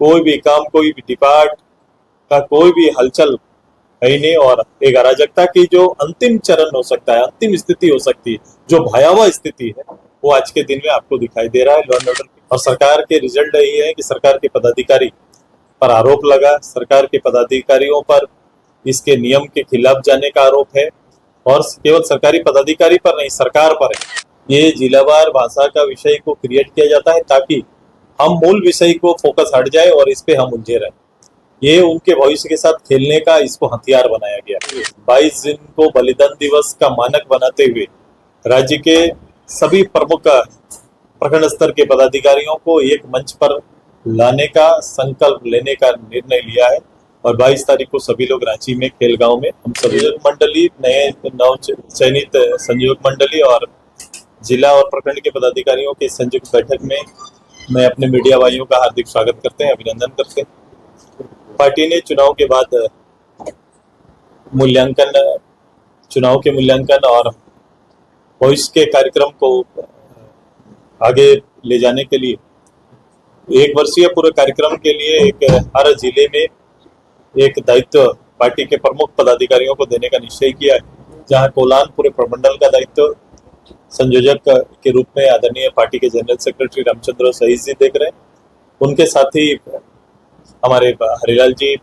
कोई भी काम, कोई भी डिपार्ट का कोई भी हलचल है ही नहीं। और एक अराजकता की जो अंतिम चरण हो सकता है, अंतिम स्थिति हो सकती है, जो भयावह स्थिति है, वो आज के दिन में आपको दिखाई दे रहा है लॉ एंड ऑर्डर की। और सरकार के रिजल्ट यही है कि सरकार के पदाधिकारी पर आरोप लगा, सरकार के पदाधिकारियों पर इसके नियम के खिलाफ जाने का आरोप है। और केवल सरकारी पदाधिकारी पर नहीं, सरकार पर है। ये जिलावार भाषा का विषय को क्रिएट किया जाता है ताकि हम मूल विषय को फोकस हट जाए और इस पे हम उलझे रहे। ये उनके भविष्य के साथ खेलने का इसको हथियार बनाया गया। 22 जून को बलिदान दिवस का मानक बनाते हुए राज्य के सभी प्रमुख प्रखंड स्तर के पदाधिकारियों को एक मंच पर लाने का संकल्प लेने का निर्णय लिया है। और 22 तारीख को सभी लोग रांची में खेलगांव में हम सभी मंडली, नए नव चयनित संयोजक मंडली और जिला और प्रखंड के पदाधिकारियों के संयुक्त बैठक में मैं अपने मीडिया भाइयों का हार्दिक स्वागत करते हैं, अभिनंदन करते हैं। पार्टी ने चुनाव के बाद चुनाव के मूल्यांकन और भविष्य के कार्यक्रम को आगे ले जाने के लिए 1 वर्षीय पूरे कार्यक्रम के लिए हर जिले में एक दायित्व पार्टी के प्रमुख पदाधिकारियों को देने का निश्चय किया है। जहां कोलान पूरे प्रमंडल का दायित्व संयोजक के रूप में आदरणीय पार्टी के जनरल सेक्रेटरी रामचंद्र सहीस जी देख रहे हैं। उनके साथ ही हमारे हरिलाल जी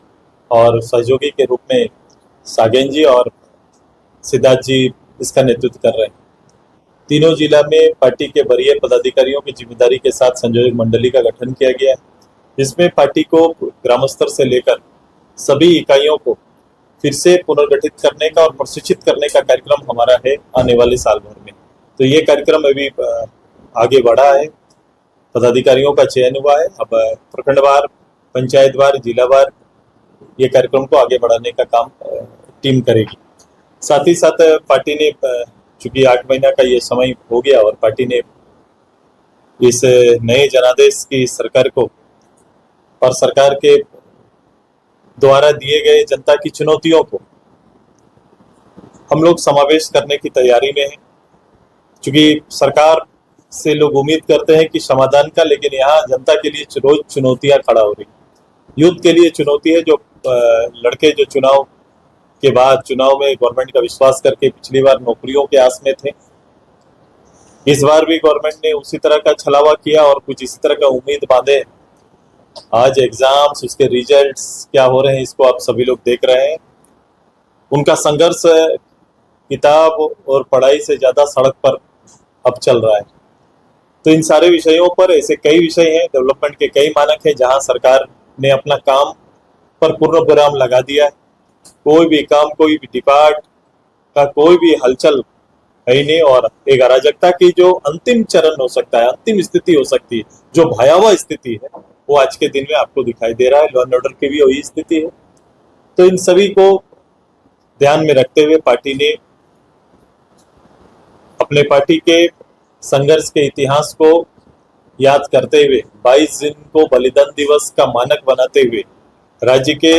और सहयोगी के रूप में सागेन जी और सिद्धार्थ जी इसका नेतृत्व कर रहे हैं। तीनों जिला में पार्टी के वरीय पदाधिकारियों की जिम्मेदारी के साथ संयोजक मंडली का गठन किया गया है, जिसमें पार्टी को ग्राम स्तर से लेकर सभी इकाइयों को फिर से पुनर्गठित करने का और प्रशिक्षित करने का कार्यक्रम हमारा है आने वाले साल भर में। तो ये कार्यक्रम अभी आगे बढ़ा है, पदाधिकारियों का चयन हुआ है। अब प्रखंडवार, पंचायतवार, जिलावार ये कार्यक्रम को आगे बढ़ाने का काम टीम करेगी। साथ ही साथ पार्टी ने चूंकि 8 महीना का ये समय हो गया और पार्टी ने इस नए जनादेश की सरकार को और सरकार के द्वारा दिए गए जनता की चुनौतियों को हम लोग समावेश करने की तैयारी में हैं। क्योंकि सरकार से लोग उम्मीद करते हैं कि समाधान का, लेकिन यहाँ जनता के लिए रोज चुनौतियां खड़ा हो रही। यूथ के लिए चुनौती है, जो लड़के जो चुनाव के बाद चुनाव में गवर्नमेंट का विश्वास करके पिछली बार नौकरियों के आस में थे, इस बार भी गवर्नमेंट ने उसी तरह का छलावा किया और कुछ इसी तरह का उम्मीद बांधे। आज एग्जाम्स, उसके रिजल्ट्स क्या हो रहे हैं, इसको आप सभी लोग देख रहे हैं। उनका संघर्ष किताब और पढ़ाई से ज्यादा सड़क पर अब चल रहा है। तो इन सारे विषयों पर ऐसे कई विषय हैं, डेवलपमेंट के कई मानक हैं जहां सरकार ने अपना काम पर पूर्ण विराम लगा दिया है। कोई भी काम, कोई भी डिपार्ट का कोई भी हलचल है ही नहीं। और एक अराजकता की जो अंतिम चरण हो सकता है, अंतिम स्थिति हो सकती है, जो भयावह स्थिति है, वो आज के दिन में आपको दिखाई दे रहा है। लॉ एंड ऑर्डर की भी वही स्थिति है। तो इन सभी को ध्यान में रखते हुए पार्टी ने अपने पार्टी के संघर्ष के इतिहास को याद करते हुए 22 जून को बलिदान दिवस का मानक बनाते हुए राज्य के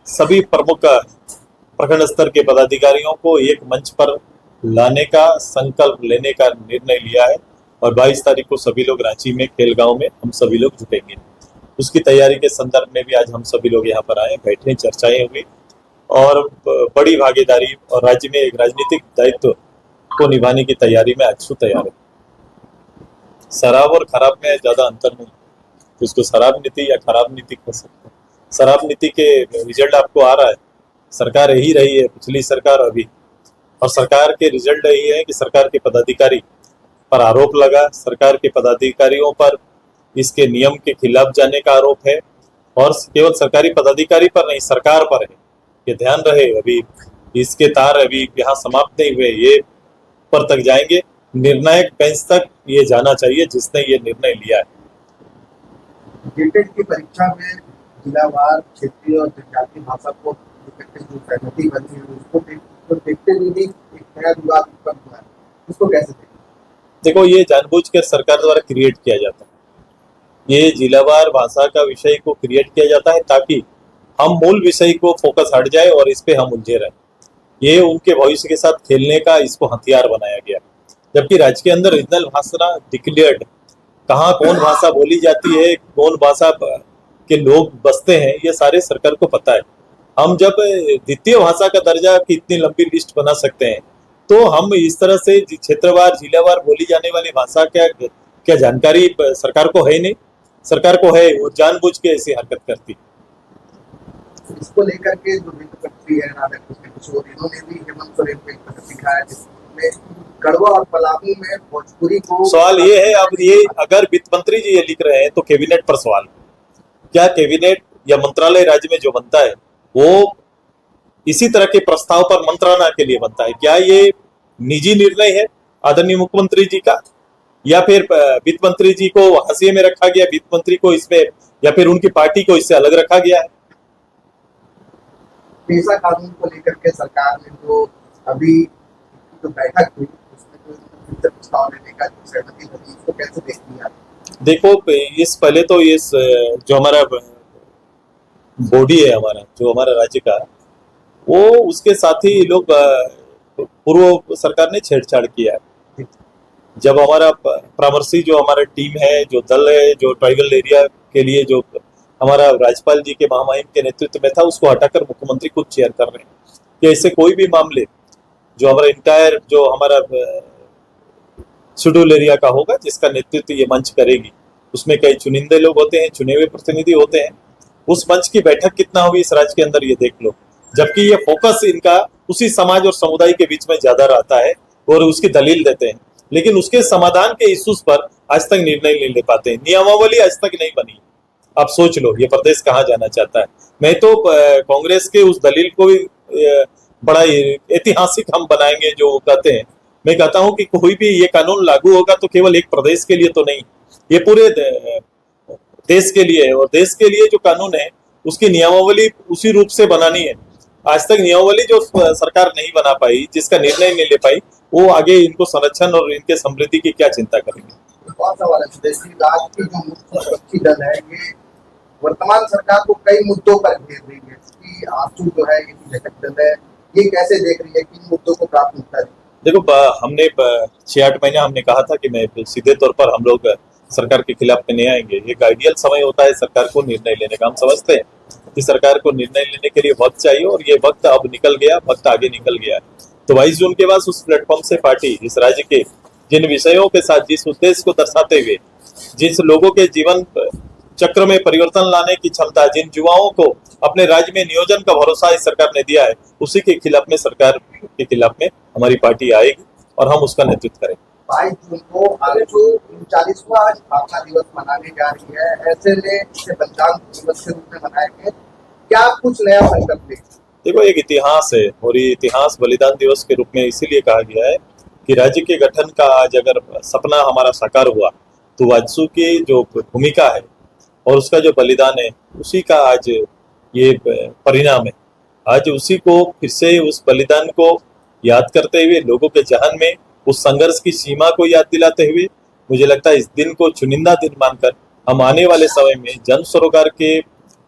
सभी प्रमुख प्रखंड स्तर के पदाधिकारियों को एक मंच पर लाने का संकल्प लेने का निर्णय लिया है। और 22 तारीख को सभी लोग रांची में खेलगांव में हम सभी लोग जुटेंगे। उसकी तैयारी के संदर्भ में भी आज हम सभी लोग यहाँ पर आए, बैठे, चर्चाएं हुई और बड़ी भागीदारी और राज्य में एक राजनीतिक दायित्व को निभाने की तैयारी में आज तैयार है। शराब और खराब में ज्यादा अंतर नहीं, तो उसको शराब नीति या खराब नीति कह सकते हैं। शराब नीति के रिजल्ट आपको आ रहा है, सरकार यही रही है, पिछली सरकार अभी, और सरकार के रिजल्ट यही है कि सरकार के पदाधिकारी पर आरोप लगा, सरकार के पदाधिकारियों पर इसके नियम के खिलाफ जाने का आरोप है। और केवल सरकारी पदाधिकारी पर नहीं, सरकार पर है। ये ध्यान रहे, अभी इसके तार अभी यहाँ समाप्त नहीं हुए, ये ऊपर तक जाएंगे, निर्णायक बेंच तक ये जाना चाहिए जिसने ये निर्णय लिया है। टेट की परीक्षा में जिलावार, क्षेत्रीय और जनजातीय भाषा को सहमति बनी है, उसको देखते हुए भी एक नया विवाद उत्पन्न हुआ है, उसको कैसे देखें? देखो, ये जानबूझकर सरकार द्वारा क्रिएट किया जाता है। ये जिलावार भाषा का विषय को क्रिएट किया जाता है ताकि हम मूल विषय को फोकस हट जाए और इस पे हम उलझे रहे। ये उनके भविष्य के साथ खेलने का इसको हथियार बनाया गया। जबकि राज्य के अंदर रीजनल भाषा डिक्लेयर्ड, कहाँ कौन भाषा बोली जाती है, कौन भाषा के लोग बसते हैं, ये सारे सरकार को पता है। हम जब द्वितीय भाषा का दर्जा की इतनी लंबी लिस्ट बना सकते हैं, तो हम इस तरह से क्षेत्रवार जिलावार बोली जाने वाली भाषा क्या जानकारी सरकार को है नहीं। सरकार को है, वो जानबूझ के ऐसी हरकत करती। इसको लेकर के जो वित्त मंत्री है राधाकृष्ण किशोर, इन्होंने भी हेमंत सोरेन को एक पत्र लिखा है जिसमें गढ़वा और पलामू में भोजपुरी को। सवाल ये है, अब ये अगर वित्त मंत्री जी ये लिख रहे हैं तो कैबिनेट पर सवाल, क्या कैबिनेट या मंत्रालय राज्य में जो बनता है वो इसी तरह के प्रस्ताव पर मंत्रालय के लिए बनता है? क्या ये निजी निर्णय है आदरणीय मुख्यमंत्री जी का, या फिर वित्त मंत्री जी को हाशिए में रखा गया, वित्त मंत्री को इसमें, या फिर उनकी पार्टी को इससे अलग रखा गया है? पेशा कानून को लेकर के सरकार ने जो अभी जो बैठक हुई उसमें जो प्रस्ताव लेने का जो सहमति बनी, उसको कैसे देखती है? देखो, इस पहले तो इस जो हमारा बॉडी है, हमारा जो हमारा राज्य का, वो उसके साथ ही लोग पूर्व सरकार ने छेड़छाड़ किया है। जब हमारा परामर्शी जो हमारा टीम है, जो दल है, जो ट्राइबल एरिया के लिए जो हमारा राज्यपाल जी के महामहिम के नेतृत्व में था, उसको हटाकर मुख्यमंत्री खुद चेयर कर रहे हैं कि ऐसे कोई भी मामले जो हमारा इंटायर जो हमारा शेड्यूल एरिया का होगा, जिसका नेतृत्व ये मंच करेगी, उसमें कई चुनिंदे लोग होते हैं, चुने हुए प्रतिनिधि होते हैं। उस मंच की बैठक कितना होगी इस राज्य के अंदर, ये देख लो। जबकि ये फोकस इनका उसी समाज और समुदाय के बीच में ज्यादा रहता है और उसकी दलील देते हैं, लेकिन उसके समाधान के इश्यूज पर आज तक निर्णय नहीं ले पाते हैं। नियमावली आज तक नहीं बनी। आप सोच लो ये प्रदेश कहाँ जाना चाहता है। मैं तो कांग्रेस के उस दलील को भी बड़ा ऐतिहासिक हम बनाएंगे जो वो कहते हैं। मैं कहता हूं कि कोई भी ये कानून लागू होगा तो केवल एक प्रदेश के लिए तो नहीं, ये पूरे देश के लिए है। और देश के लिए जो कानून है उसकी नियमावली उसी रूप से बनानी है। आज तक नियमावली जो सरकार नहीं बना पाई, जिसका निर्णय नहीं ले पाई, वो आगे इनको संरक्षण और इनके समृद्धि की क्या चिंता करेंगे। बहुत सवाल है सुदेश जी, राज्य की जो मुख्य विपक्षी दल है ये वर्तमान सरकार को कई मुद्दों पर घेर रही है कि आजसू जो है ये दल है, ये कैसे देख रही है कि इन मुद्दों को प्राथमिकता दी? देखो, हमने 6-8 महीने हमने कहा था कि मैं सीधे तौर पर हम लोग सरकार के खिलाफ में नहीं आएंगे। एक आइडियल समय होता है सरकार को निर्णय लेने का। हम समझते हैं कि सरकार को निर्णय लेने के लिए वक्त चाहिए और ये वक्त अब निकल गया, वक्त आगे निकल गया। तो 22 जून के बाद उस प्लेटफॉर्म से पार्टी इस राज्य के जिन विषयों के साथ, जिस उद्देश्य को दर्शाते हुए, जिस लोगों के जीवन चक्र में परिवर्तन लाने की क्षमता, जिन युवाओं को अपने राज्य में नियोजन का भरोसा इस सरकार ने दिया है, उसी के खिलाफ में, सरकार के खिलाफ में हमारी पार्टी आएगी और हम उसका नेतृत्व करेंगे। 22 जून को आरएचओ 39वां स्थापना दिवस मनाने जा रही है, ऐसे में इसे बलिदान दिवस के रूप में मनाएंगे, क्या कुछ नया संकल्प लेंगे? देखो, एक इतिहास है और ये इतिहास बलिदान दिवस के रूप में इसीलिए कहा गया है कि राज्य के गठन का आज अगर सपना हमारा साकार हुआ तो वाजसू की जो भूमिका है और उसका जो बलिदान है, उसी का आज ये परिणाम है। आज उसी को फिर से, उस बलिदान को याद करते हुए, लोगों के जहन में उस संघर्ष की सीमा को याद दिलाते हुए, मुझे लगता है इस दिन को चुनिंदा दिन मानकर हम आने वाले समय में जन सरोकार के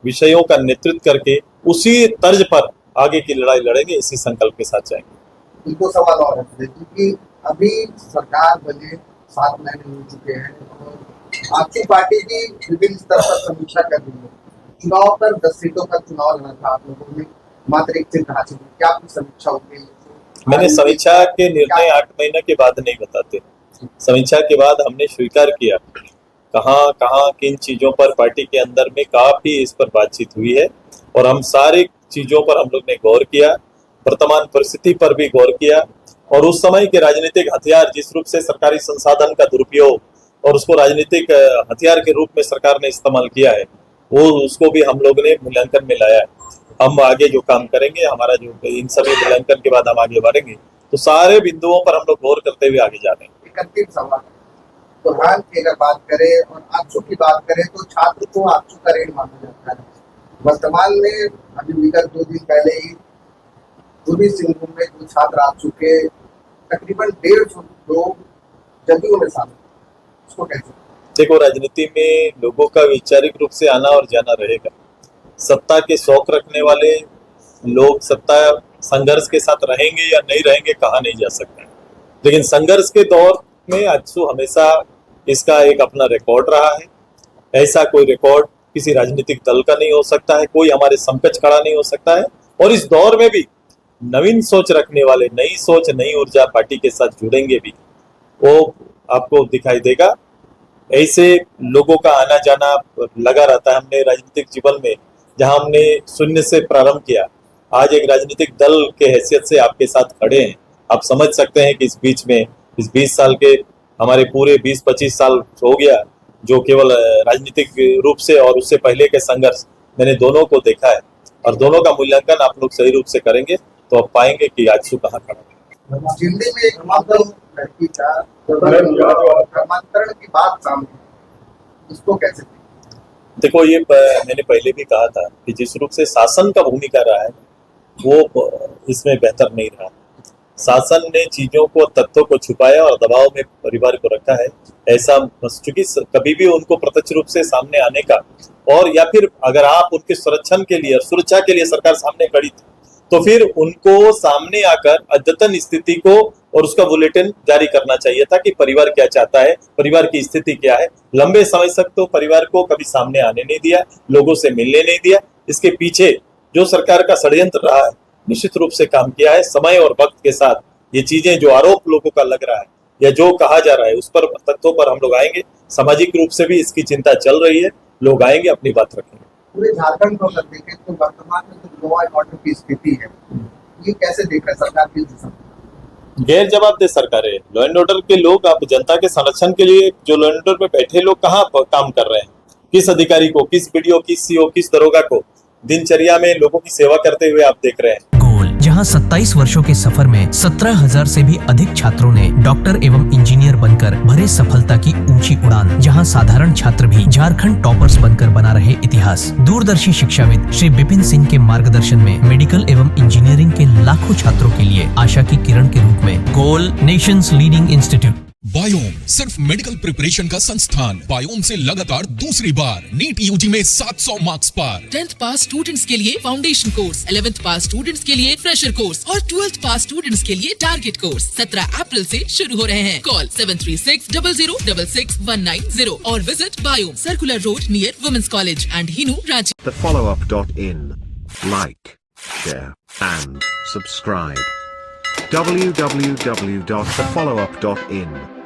विषयों का नेतृत्व करके उसी तर्ज पर आगे की लड़ाई लड़ेंगे, इसी संकल्प के साथ जाएंगे। इनको सवाल और है क्योंकि अभी सरकार बने 7 महीने हो चुके हैं और आपकी पार्टी की विभिन्न स्तर पर समीक्षा कर रही है। चुनाव पर 10 सीटों का चुनाव लड़ा था, आप लोगों ने मात्र एक सीट हासिल की, क्या आपकी समीक्षा होगी? मैंने समीक्षा के निर्णय 8 महीने के बाद नहीं बताते। समीक्षा के बाद हमने स्वीकार किया कहाँ कहाँ किन चीजों पर पार्टी के अंदर में काफी इस पर बातचीत हुई है और हम सारी चीजों पर हम लोग ने गौर किया, वर्तमान परिस्थिति पर भी गौर किया और उस समय के राजनीतिक हथियार, जिस रूप से सरकारी संसाधन का दुरुपयोग और उसको राजनीतिक हथियार के रूप में सरकार ने इस्तेमाल किया है, वो उसको भी हम लोग ने मूल्यांकन में लाया है। हम आगे जो काम करेंगे, हमारा जो इन सभी मूल्यांकन के बाद हम आगे बढ़ेंगे, तो सारे बिंदुओं पर हम लोग गौर करते हुए आगे जा रहे हैं। एक अंतिम सवाल, बुरहान की अगर बात करें और आजसू की बात करें तो छात्र को आजसू का ऋण माना जाता है। वर्तमान में अभी विगत 2 दिन पहले ही पूर्वी सिंहभूम में जो छात्र आजसू के तकरीबन 150 लोग जदयू में शामिल, उसको कैसे? देखो, राजनीति में लोगों का वैचारिक रूप से आना और जाना रहेगा। सत्ता के शौक रखने वाले लोग सत्ता संघर्ष के साथ रहेंगे या नहीं रहेंगे, कहा नहीं जा सकता। लेकिन संघर्ष के दौर में आजसू हमेशा इसका एक अपना रिकॉर्ड रहा है। ऐसा कोई रिकॉर्ड किसी राजनीतिक दल का नहीं हो सकता है, कोई हमारे समकक्ष खड़ा नहीं हो सकता है। और इस दौर में भी नवीन सोच रखने वाले, नई सोच, नई ऊर्जा पार्टी के साथ जुड़ेंगे भी, वो आपको दिखाई देगा। ऐसे लोगों का आना जाना लगा रहता है। हमने राजनीतिक जीवन में जहां हमने शून्य से प्रारंभ किया, आज एक राजनीतिक दल के हैसियत से आपके साथ खड़े हैं। आप समझ सकते हैं कि इस बीच में इस 20 साल के हमारे पूरे 20-25 साल हो गया, जो केवल राजनीतिक रूप से और उससे पहले के संघर्ष मैंने दोनों को देखा है, और दोनों का मूल्यांकन आप लोग सही रूप से करेंगे तो आप पाएंगे कि आजसू कहाँ खड़ा है। दिल्ली में एक मामला लड़की का धर्मांतरण की बात सामने, इसको कैसे देखो, ये मैंने पहले भी कहा था कि जिस रूप से शासन का भूमिका रहा है वो इसमें बेहतर नहीं रहा। शासन ने चीजों को, तथ्यों को छुपाया और दबाव में परिवार को रखा है। ऐसा चूंकि कभी भी उनको प्रत्यक्ष रूप से सामने आने का, और या फिर अगर आप उनके संरक्षण के लिए, सुरक्षा के लिए सरकार सामने खड़ी थी, तो फिर उनको सामने आकर अद्यतन स्थिति को और उसका बुलेटिन जारी करना चाहिए था कि परिवार क्या चाहता है, परिवार की स्थिति क्या है। लंबे समय तक तो परिवार को कभी सामने आने नहीं दिया, लोगों से मिलने नहीं दिया। इसके पीछे जो सरकार का षड्यंत्र रहा है, निश्चित रूप से काम किया है। समय और वक्त के साथ ये चीजें, जो आरोप लोगों का लग रहा है या जो कहा जा रहा है, उस पर, तथ्यों पर हम लोग आएंगे। सामाजिक रूप से भी इसकी चिंता चल रही है, लोग आएंगे, अपनी बात रखेंगे। पूरे झारखंड को अगर देखें तो वर्तमान में जो लॉ एंड ऑर्डर की स्थिति है, ये कैसे देख रहे हैं सरकार की दिशा? गैर जवाबदेह सरकार है। लॉ एंड ऑर्डर के लोग, आप जनता के संरक्षण के लिए जो लॉ एंड ऑर्डर में बैठे लोग कहाँ काम कर रहे हैं? किस अधिकारी को, किस बीडीओ, किस सीओ, किस दरोगा को दिनचर्या में लोगों की सेवा करते हुए आप देख रहे हैं? जहां 27 वर्षों के सफर में 17,000 से भी अधिक छात्रों ने डॉक्टर एवं इंजीनियर बनकर भरे सफलता की ऊंची उड़ान, जहां साधारण छात्र भी झारखंड टॉपर्स बनकर बना रहे इतिहास। दूरदर्शी शिक्षाविद श्री विपिन सिंह के मार्गदर्शन में मेडिकल एवं इंजीनियरिंग के लाखों छात्रों के लिए आशा की किरण के रूप में गोल, नेशंस लीडिंग इंस्टीट्यूट। बायोम सिर्फ मेडिकल प्रिपरेशन का संस्थान। बायोम से लगातार दूसरी बार नीट यूजी में 700 मार्क्स पार। 10th पास स्टूडेंट्स के लिए फाउंडेशन कोर्स, 11th पास स्टूडेंट्स के लिए फ्रेशर कोर्स और 12th पास स्टूडेंट्स के लिए टारगेट कोर्स 17 अप्रैल से शुरू हो रहे हैं। कॉल 7360066190 और visit Biome, circular road near women's college and Hinoo, Ranchi. thefollowup.in. Like, share and subscribe. www.thefollowup.in